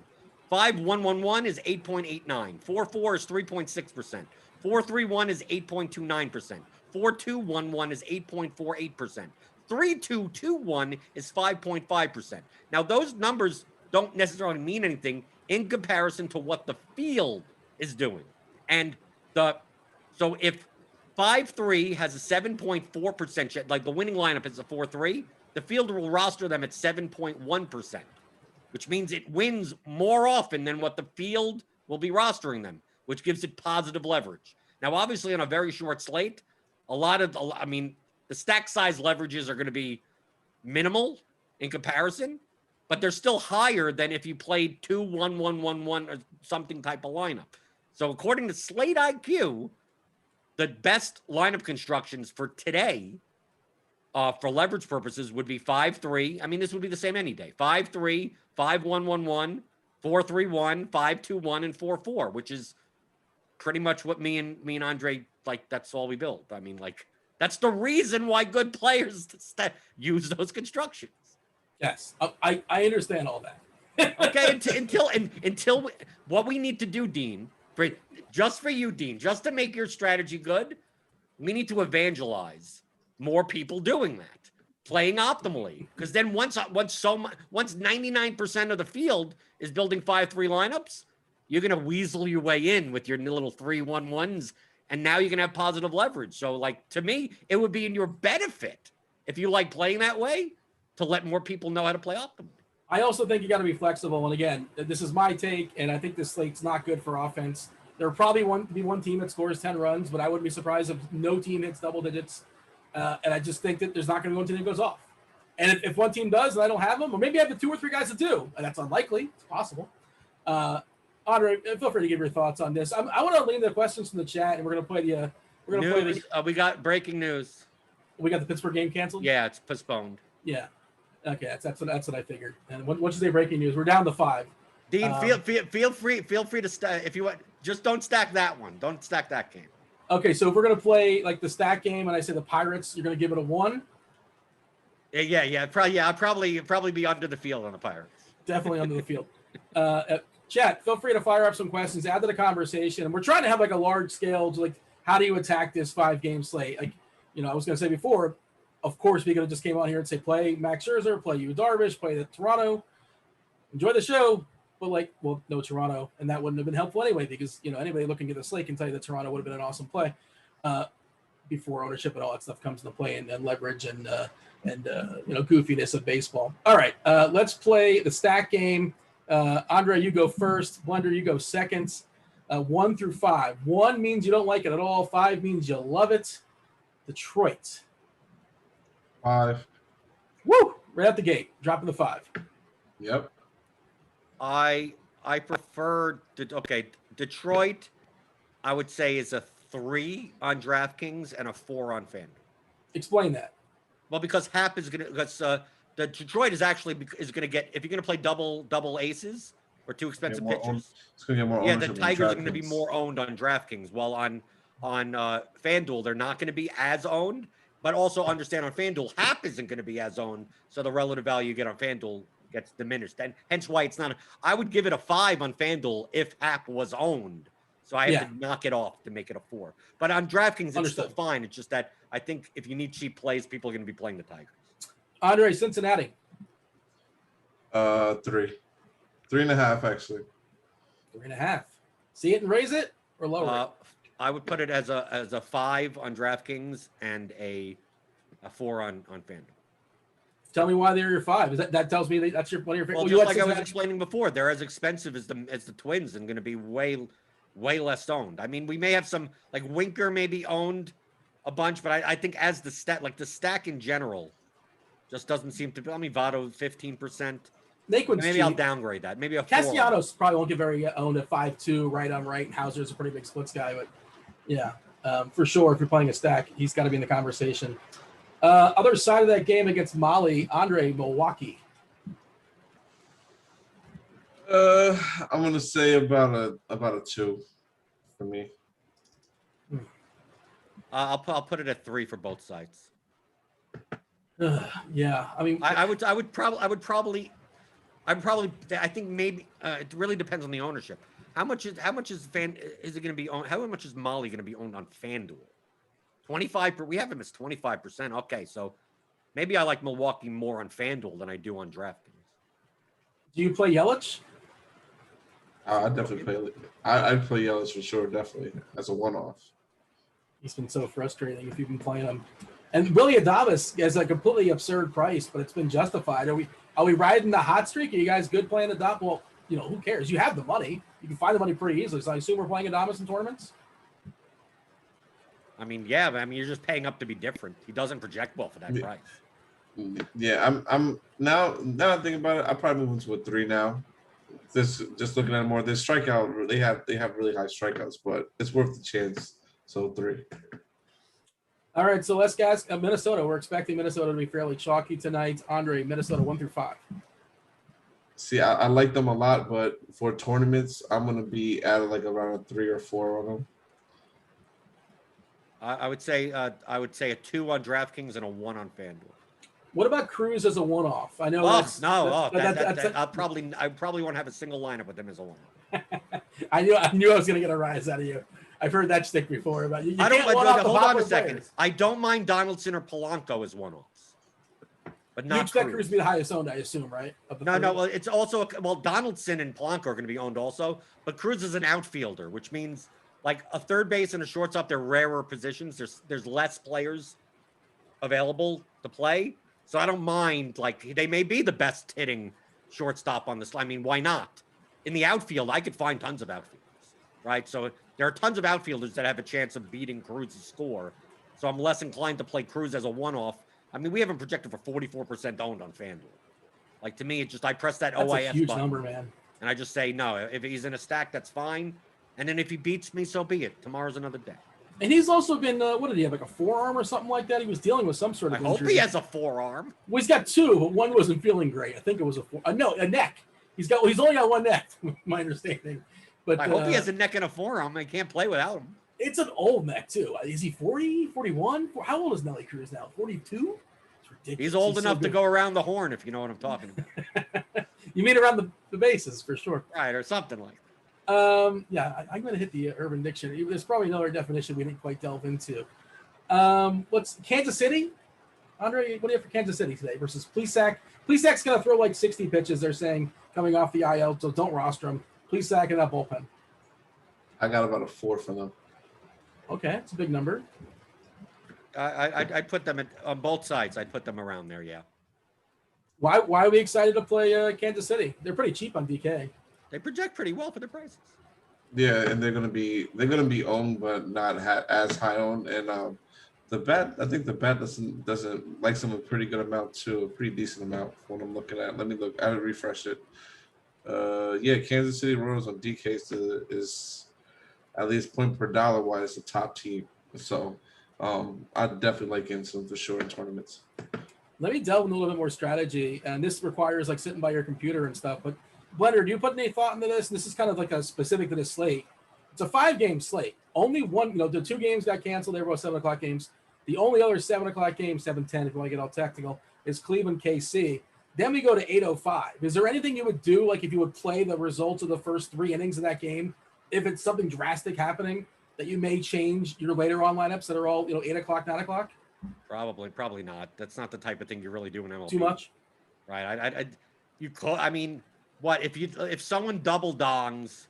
5-1-1-1 is 8.89. 4-4 is 3.6%. 4-3-1 is 8.29%. 4-2-1-1 is 8.48%. 3-2-2-1 is 5.5%. Now, those numbers don't necessarily mean anything in comparison to what the field is doing. And so if 5-3 has a 7.4%, like the winning lineup is a 4-3, the field will roster them at 7.1%, which means it wins more often than what the field will be rostering them, which gives it positive leverage. Now, obviously, on a very short slate, the stack size leverages are going to be minimal in comparison, but they're still higher than if you played 2-1-1-1-1 or something type of lineup. So according to Slate IQ, the best lineup constructions for today, for leverage purposes, would be 5-3. I mean, this would be the same any day. 5-3, 5-1-1-1, 4-3-1, 5-2-1, and 4-4, which is pretty much what me and Andre, like, that's all we build. I mean, like, that's the reason why good players use those constructions. Yes, I understand all that. Okay, until what we need to do, Dean, just for you, Dean, just to make your strategy good, we need to evangelize more people doing that, playing optimally. Because then once 99% of the field is building 5-3 lineups, you're gonna weasel your way in with your little 3-1-1s, and now you can have positive leverage. So, like, to me, it would be in your benefit if you like playing that way to let more people know how to play optimally. I also think you got to be flexible. And again, this is my take, and I think this slate's not good for offense. There will probably be one team that scores 10 runs, but I wouldn't be surprised if no team hits double digits. And I just think that there's not going to be one team that goes off. And if one team does and I don't have them, or maybe I have the 2 or 3 guys that do, and that's unlikely. It's possible. Andre, feel free to give your thoughts on this. I want to lean the questions from the chat, and we're going to play the. We're going to play the. We got breaking news. We got the Pittsburgh game canceled. Yeah, it's postponed. Yeah. Okay, that's what I figured. And once you say breaking news, we're down to 5. Dean, feel free to stack if you want. Just don't stack that one. Don't stack that game. Okay, so if we're gonna play like the stack game, and I say the Pirates, you're gonna give it a 1. Yeah. Probably be under the field on the Pirates. Definitely under the field. Chat, feel free to fire up some questions, add to the conversation. And we're trying to have like a large scale to like how do you attack this 5-game slate? Like, I was gonna say before, of course, we could have just came on here and say play Max Scherzer, play Yu Darvish, play the Toronto, enjoy the show. But no Toronto, and that wouldn't have been helpful anyway because anybody looking at the slate can tell you that Toronto would have been an awesome play before ownership and all that stuff comes into play and leverage and goofiness of baseball. All right, let's play the stack game. Andre, you go first. Blender, you go second. 1 through 5. 1 means you don't like it at all. 5 means you love it. Detroit. 5. Woo! Right out the gate, dropping the 5. Yep. I prefer Detroit. I would say is a 3 on DraftKings and a 4 on FanDuel. Explain that. Well, because Hap is gonna the Detroit is gonna get, if you're gonna play double aces or 2 expensive pitchers. It's gonna get more. Yeah, the Tigers are gonna be more owned on DraftKings, while on FanDuel they're not gonna be as owned. But also understand on FanDuel, Hap isn't gonna be as owned, so the relative value you get on FanDuel gets diminished, and hence why it's not. I would give it a 5 on FanDuel if Hap was owned, so I have to knock it off to make it a 4. But on DraftKings, it's still fine. It's just that I think if you need cheap plays, people are going to be playing the Tigers. Andre, Cincinnati. 3. 3.5 actually. 3.5. See it and raise it or lower it? I would put it as a 5 on DraftKings and a 4 on FanDuel. Tell me why they're your 5. Is that tells me that's one of your favorite? Well, just like I was explaining before, they're as expensive as the Twins and going to be way less owned. I mean, we may have some, like Winker maybe owned a bunch, but I think as the stack in general just doesn't seem to be. I mean, Votto 15%. Maybe I'll downgrade that. Maybe a 4. Castellanos probably won't get very owned at 5.2 right on right. And Hauser's a pretty big splits guy, but yeah, for sure. If you're playing a stack, he's got to be in the conversation. Other side of that game against Molly, Andre, Milwaukee. I'm gonna say about a 2 for me. I'll put it at 3 for both sides. Yeah, I mean, I think maybe it really depends on the ownership. How much is it going to be owned? How much is Molly going to be owned on FanDuel? 25%. We have him as 25%. Okay, so maybe I like Milwaukee more on FanDuel than I do on DraftKings. Do you play Yelich? I'd definitely play. I'd play Yelich for sure, definitely as a one-off. He's been so frustrating if you've been playing him. And Willie Adames is a completely absurd price, but it's been justified. Are we riding the hot streak? Are you guys good playing Adames? Well, who cares? You have the money. You can find the money pretty easily. So I assume we're playing Adames in tournaments? I mean, yeah, but you're just paying up to be different. He doesn't project well for that price. Yeah, I'm now that I think about it, I'll probably move into a 3 now. Just looking at it more, this strikeout, they have really high strikeouts, but it's worth the chance. So 3. All right, so let's guys, Minnesota. We're expecting Minnesota to be fairly chalky tonight. Andre, Minnesota 1 through 5. See, I like them a lot, but for tournaments, I'm gonna be at around a 3 or 4 on them. I would say a 2 on DraftKings and a 1 on FanDuel. What about Cruz as a one-off? I know. Oh that's, no! that's I probably won't have a single lineup with him as a one. I knew I was gonna get a rise out of you. I've heard that stick before about you. I don't. Can't one-off the Hold on a popular second. players. I don't mind Donaldson or Polanco as one-offs, but not You expect Cruz Cruz to be the highest owned, I assume, right? No. Well, it's also Donaldson and Polanco are going to be owned also, but Cruz is an outfielder, which means like a third base and a shortstop. They're rarer positions. There's less players available to play, so I don't mind. Like they may be the best hitting shortstop on this. I mean, why not? In the outfield, I could find tons of outfielders, right? So there are tons of outfielders that have a chance of beating Cruz's score. So I'm less inclined to play Cruz as a one-off. I mean, we have him projected for 44% owned on FanDuel. Like to me, it's just I press that That's OIS a huge button, number, man. and I just say no. If he's in a stack, that's fine. And then if he beats me, so be it. Tomorrow's another day. And he's also been what did he have, like a forearm or something like that? He was dealing with some sort of I hope injury. he has a forearm. Well, he's got two, but one wasn't feeling great. I think it was a neck. He's only got one neck, my understanding. But I hope he has a neck and a forearm. I can't play without him. It's an old neck too. Is he 40, 41? How old is Nelly Cruz now? 42? It's ridiculous. He's old enough to go around the horn, if you know what I'm talking about. You mean around the bases for sure. Right, or something like that. Yeah, I'm going to hit the Urban Dictionary. There's probably another definition we didn't quite delve into. What's Kansas City? Andre, what do you have for Kansas City today versus Plesac? Plesac's going to throw like 60 pitches, they're saying, coming off the IL, so don't roster him. Plesac in that bullpen. I got about a 4 for them. Okay, it's a big number. I'd put them on both sides. I'd put them around there, yeah. Why are we excited to play Kansas City? They're pretty cheap on DK. They project pretty well for their prices. Yeah, and they're gonna be owned, but not as high owned. And the bet, I think the bet doesn't like some a pretty good amount too, a pretty decent amount for what I'm looking at. Let me look. I would refresh it. Yeah, Kansas City Royals on DK is at least point per dollar wise the top team. So I'd definitely like in some for sure in tournaments. Let me delve into a little bit more strategy, and this requires like sitting by your computer and stuff. But Blender, do you put any thought into this? And this is kind of like a specific to this slate. It's a 5-game slate. Only one, the 2 games got canceled. They were both 7 o'clock games. The only other 7 o'clock game, 7:10, if you want to get all technical, is Cleveland KC. Then we go to 8:05. Is there anything you would do, like if you would play the results of the first 3 innings of that game, if it's something drastic happening, that you may change your later on lineups that are all 8 o'clock, 9 o'clock? Probably not. That's not the type of thing you really do in MLB. Too much, right? I mean, what if someone double dongs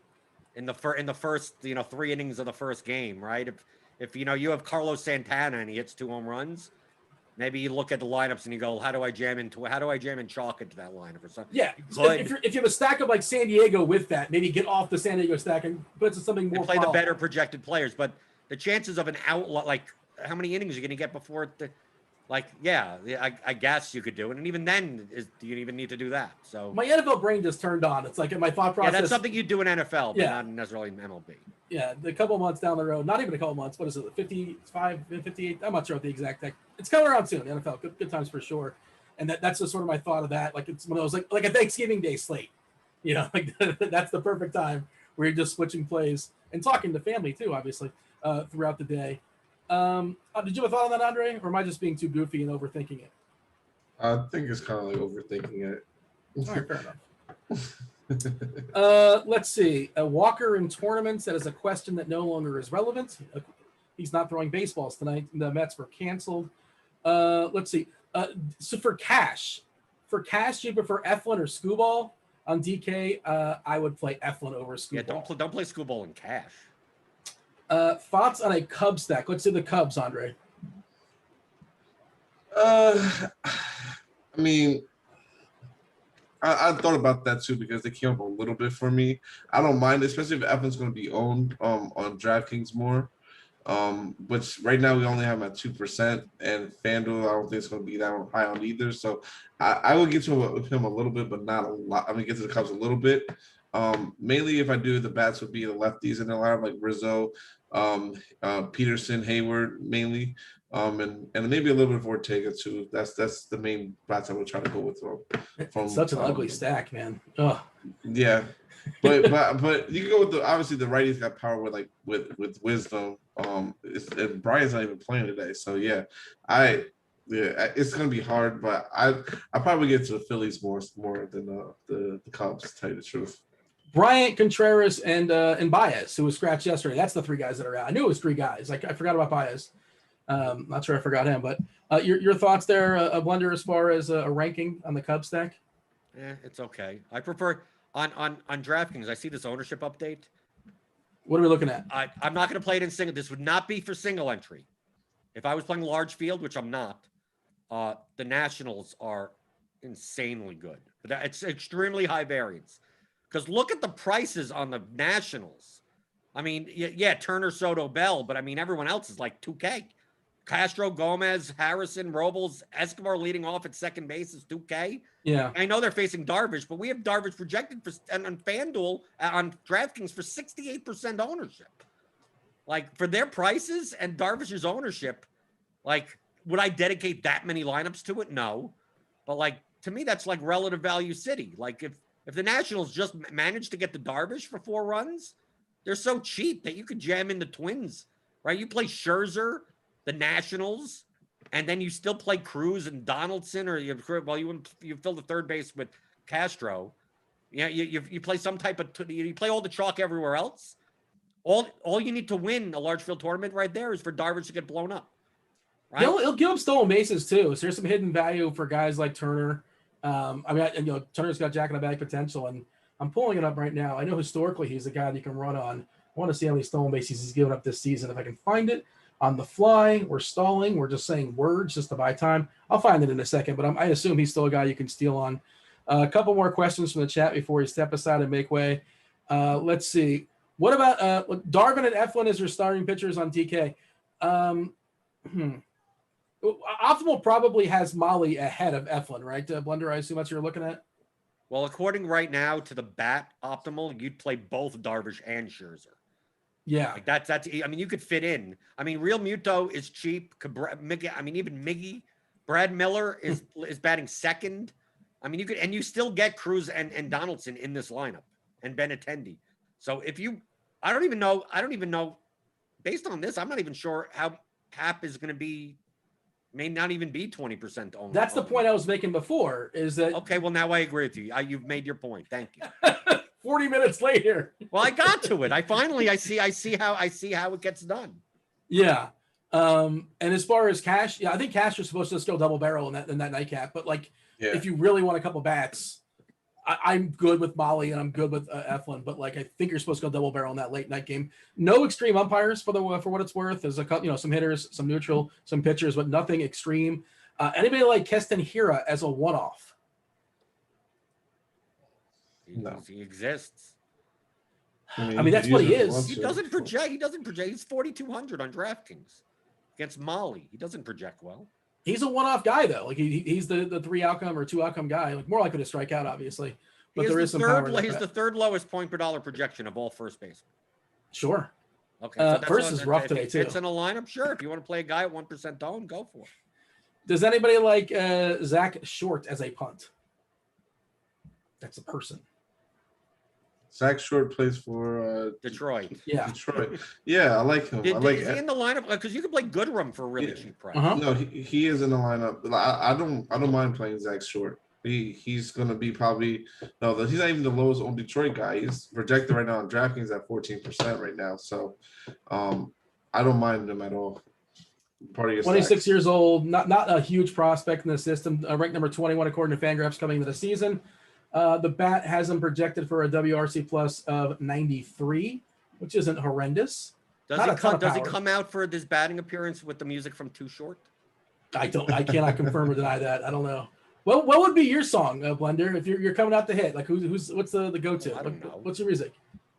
in the first 3 innings of the first game, right? If you have Carlos Santana and he hits 2 home runs, maybe you look at the lineups and you go, how do I jam in chalk into that lineup or something? Yeah, if you have a stack of like San Diego with that, maybe get off the San Diego stack and put something more. And play the better projected players, but the chances of an outlaw, like how many innings are you going to get before I guess you could do it. And even then, do you even need to do that? So my NFL brain just turned on. It's like in my thought process. Yeah, that's something you do in NFL, but not necessarily in MLB. Yeah, a couple months down the road, not even a couple months. What is it, 55, 58? I'm not sure what the exact tech. It's coming around soon, NFL. Good times for sure. And that's just sort of my thought of that. Like it's one of those like a Thanksgiving Day slate. Like that's the perfect time where you're just switching plays and talking to family too, obviously, throughout the day. Did you have a thought on that, Andre, or am I just being too goofy and overthinking it? I think it's kind of like overthinking it. All right, fair enough. Let's see. Walker in tournaments. That is a question that no longer is relevant. He's not throwing baseballs tonight. The Mets were canceled. Let's see. So for cash, do you prefer Eflin or Skubal on DK? I would play Eflin over Skubal. Yeah, don't play Skubal in cash. Thoughts on a Cubs stack? Let's do the Cubs, Andre. I mean, I thought about that too because they came up a little bit for me. I don't mind, especially if Eflin's going to be owned on DraftKings more. Which right now we only have him at 2%, and FanDuel I don't think it's going to be that high on either. So I will get to him a little bit, but not a lot. I'm going to get to the Cubs a little bit. Mainly if I do, the bats would be the lefties in the lineup like Rizzo, Peterson, Hayward mainly, and maybe a little bit of Ortega too. That's the main bats I would try to go with. From such an ugly stack, man. Ugh. Yeah, but you can go with obviously the righties got power with wisdom. And Brian's not even playing today, so yeah, Yeah, it's gonna be hard, but I probably get to the Phillies more than the Cubs. To tell you the truth. Bryant, Contreras, and Baez, who was scratched yesterday. That's the 3 guys that are out. I knew it was 3 guys. Like I forgot about Baez. Not sure I forgot him, but your thoughts there, Blender, as far as a ranking on the Cubs stack? It's okay. I prefer on DraftKings. I see this ownership update. What are we looking at? I'm not going to play it in single. This would not be for single entry. If I was playing large field, which I'm not, the Nationals are insanely good. But it's extremely high variance. Because look at the prices on the Nationals. I mean, yeah, Turner, Soto, Bell, but I mean, everyone else is like 2K. Castro, Gomez, Harrison, Robles, Escobar leading off at second base is 2K. Yeah. I know they're facing Darvish, but we have Darvish projected for on FanDuel on DraftKings for 68% ownership. Like for their prices and Darvish's ownership, like would I dedicate that many lineups to it? No. But like to me, that's like relative value city. Like if the Nationals just managed to get the Darvish for 4 runs, they're so cheap that you could jam in the Twins, right? You play Scherzer, the Nationals, and then you still play Cruz and Donaldson, or you fill the third base with Castro. Yeah, you play some type of you play all the chalk everywhere else. All you need to win a large field tournament right there is for Darvish to get blown up. Right? He'll give up stolen bases too. So there's some hidden value for guys like Turner. I mean, Turner's got jack in the bag potential, and I'm pulling it up right now. I know historically he's a guy that you can run on. I want to see how many stolen bases he's given up this season. If I can find it on the fly, we're stalling. We're just saying words just to buy time. I'll find it in a second, but I assume he's still a guy you can steal on. A couple more questions from the chat before we step aside and make way. Let's see. What about Darvin and Eflin as your starting pitchers on TK? Optimal probably has Molly ahead of Eflin, right? Blender, I assume that's what you're looking at? Well, according right now to the bat optimal, you'd play both Darvish and Scherzer. Yeah. Like that's I mean, you could fit in. I mean, Real Muto is cheap. I mean, even Miggy. Brad Miller is batting second. I mean, you still get Cruz and Donaldson in this lineup and Benintendi. So I don't even know, based on this, I'm not even sure how Hap is going to be, may not even be 20% only. That's the point I was making before, is that. Okay, well, now I agree with you. You've made your point. Thank you. 40 minutes later. Well, I got to it. I see how it gets done. Yeah. And as far as Cash, I think Cash is supposed to just go double barrel in that nightcap. But like, if you really want a couple bats, I'm good with Molly and I'm good with Eflin. But like, I think you're supposed to go double barrel in that late night game. No extreme umpires for what it's worth. There's a couple, some hitters, some neutral, some pitchers, but nothing extreme. Anybody like Keston Hira as a one-off? No. He exists. I mean, that's what he is. He doesn't project. He's 4,200 on DraftKings against Molly. He doesn't project well. He's a one-off guy though. Like he's the 3 outcome or 2 outcome guy. Like more likely to strike out, obviously. But there is some power. He's the third lowest point per dollar projection of all first basemen. Sure. Okay. So first is rough today too. It's in a lineup. Sure. If you want to play a guy at 1% own, go for it. Does anybody like Zach Short as a punt? That's a person. Zach Short plays for Detroit. Yeah. Detroit. Yeah, I like him. Is he in the lineup? Because you could play Goodrum for a really cheap price. No, he is in the lineup. I don't mind playing Zach Short. He's gonna be probably he's not even the lowest on Detroit guy. He's projected right now on DraftKings at 14% right now. So I don't mind him at all. 26 years old, not a huge prospect in the system. Ranked number 21 according to Fangraphs coming into the season. The bat has him projected for a WRC plus of 93, which isn't horrendous. Does he come out for this batting appearance with the music from Too Short? I cannot confirm or deny that. I don't know. Well, what would be your song, Blender, if you're coming out to hit? Like what's the go-to? I don't know. What's your music?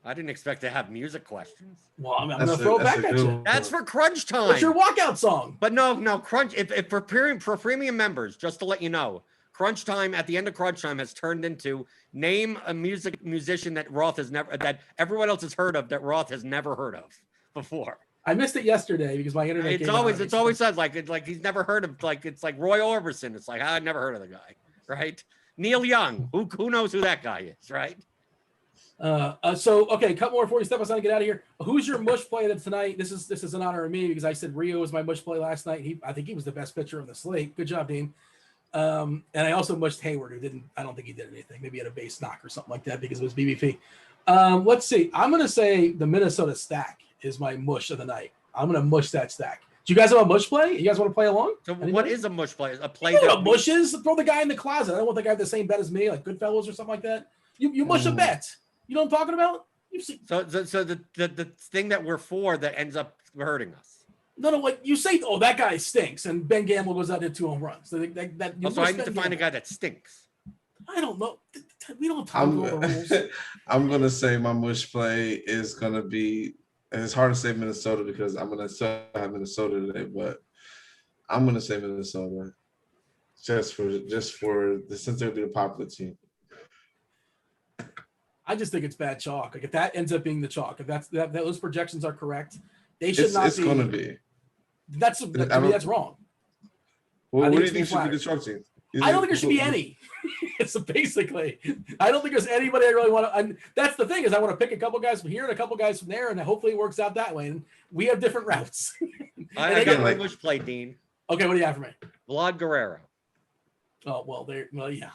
I didn't expect to have music questions. Well, I'm gonna throw it back at you. That's for crunch time. What's your walkout song? But no, crunch. If for premium members, just to let you know, Crunch Time at the end of Crunch Time has turned into name a musician that that everyone else has heard of that Roth has never heard of before. I missed it yesterday because my internet. It's always said like he's never heard of it's like Roy Orbison. It's like I'd never heard of the guy, right? Neil Young. Who knows who that guy is, right? So okay, a couple more before we step aside and get out of here. Who's your mush play tonight? This is an honor of me because I said Rio was my mush play last night. I think he was the best pitcher on the slate. Good job, Dean. And I also mushed Hayward, who I don't think he did anything. Maybe he had a base knock or something like that because it was BBP. Let's see. I'm gonna say the Minnesota stack is my mush of the night. I'm gonna mush that stack. Do you guys have a mush play? You guys want to play along? So Anybody? what is a mush play? A play You know that what a mush is? Throw the guy in the closet. I don't want the guy have the same bet as me, like Goodfellas or something like that. You mush a bet. You know what I'm talking about? You see? So the thing that we're for that ends up hurting us. No, like you say, oh, that guy stinks, and Ben Gamble goes out and 2 home runs. So Also, I need to find a guy that stinks. I don't know. We don't talk about the rules. I'm gonna say my mush play is gonna be. And it's hard to say Minnesota because I'm gonna have Minnesota today, but I'm gonna say Minnesota just for since they're the popular team. I just think it's bad chalk. Like if that ends up being the chalk, if those projections are correct, they should not be. It's going to be. That's wrong. Well, what do you think should be the chalk team? I don't think there should be any. So basically, I don't think there's anybody I really want to. And that's the thing is, I want to pick a couple guys from here and a couple guys from there, and hopefully it works out that way. And we have different routes. I got my mush play, Dean. Okay, what do you have for me? Vlad Guerrero. Oh well, yeah.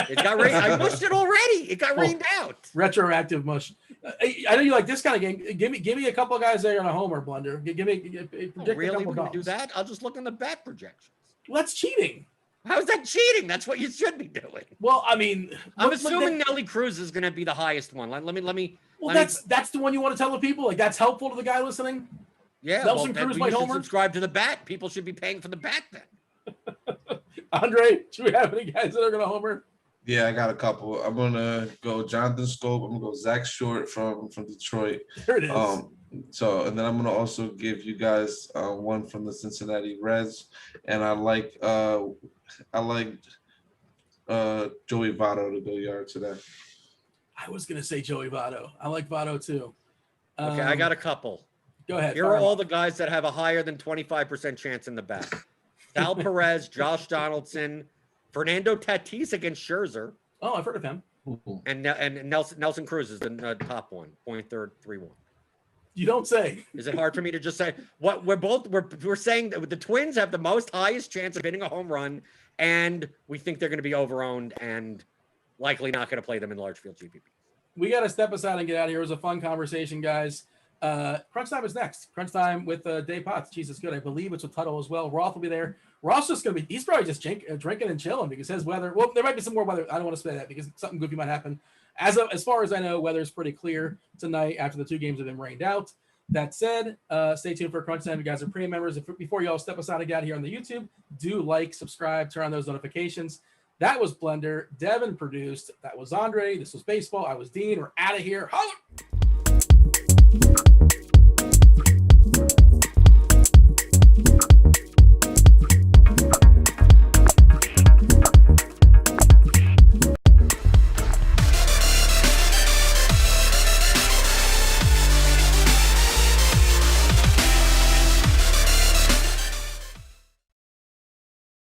It got rained. I mushed it already. It got rained out. Retroactive mush. I know you like this kind of game. Give me a couple of guys there on a homer blender. Really? We're gonna do that? I'll just look on the bet projections. Well, that's cheating. How is that cheating? That's what you should be doing. Well, I mean, I'm assuming Nelly Cruz is going to be the highest one. Let me. Well, that's the one you want to tell the people. Like that's helpful to the guy listening. Yeah, Nelson Cruz might homer. Subscribe to the bat. People should be paying for the bat then. Andre, do we have any guys that are going to homer? Yeah, I got a couple. I'm gonna go Jonathan Scope. I'm gonna go Zach Short from Detroit. There it is. And then I'm gonna also give you guys one from the Cincinnati Reds, and I like Joey Votto to go yard today. I was gonna say Joey Votto. I like Votto too. Okay, I got a couple. Go ahead. Here are all the guys that have a higher than 25% chance in the bat. Sal Perez, Josh Donaldson, Fernando Tatis against Scherzer. Oh, I've heard of him. And Nelson Cruz is the top one, 0.331. You don't say. Is it hard for me to just say what we're saying that the Twins have the most highest chance of hitting a home run, and we think they're going to be overowned and likely not going to play them in large field GPP. We got to step aside and get out of here. It was a fun conversation, guys. Crunch Time is next. Crunch Time with Dave Potts. Jesus, good. I believe it's with Tuttle as well. Roth will be there. Roth's just going to be, he's probably just drinking and chilling because his weather, well, there might be some more weather. I don't want to say that because something goofy might happen. As far as I know, weather's pretty clear tonight after the 2 games have been rained out. That said, stay tuned for Crunch Time. You guys are premium members. Before y'all step aside and get out here on the YouTube, do like, subscribe, turn on those notifications. That was Blender. Devin produced. That was Andre. This was Baseball. I was Dean. We're out of here. Holla!